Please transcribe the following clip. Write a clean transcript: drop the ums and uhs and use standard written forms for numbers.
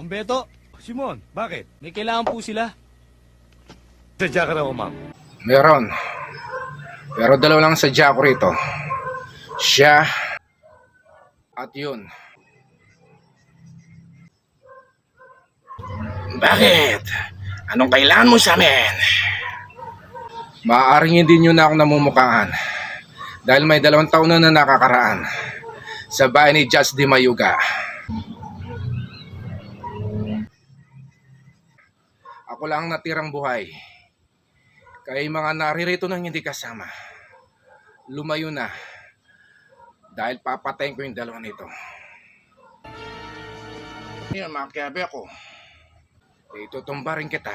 Mang Beto, Simon, bakit? may kailangan po sila. Sadya ka raw, ma'am. Meron. Pero dalawa lang sadya ko rito. Siya at yun. Bakit? Anong kailangan mo sa amin? Maaaring hindi nyo na akong namumukhaan dahil may 2 taon na nakakaraan sa bahay ni Judge Di Mayuga. Ako lang ang natirang buhay. Kaya yung mga naririto nang hindi kasama, lumayo na dahil papatayin ko yung 2 nito. Yan mga kiyabe ako. Itutumba rin kita.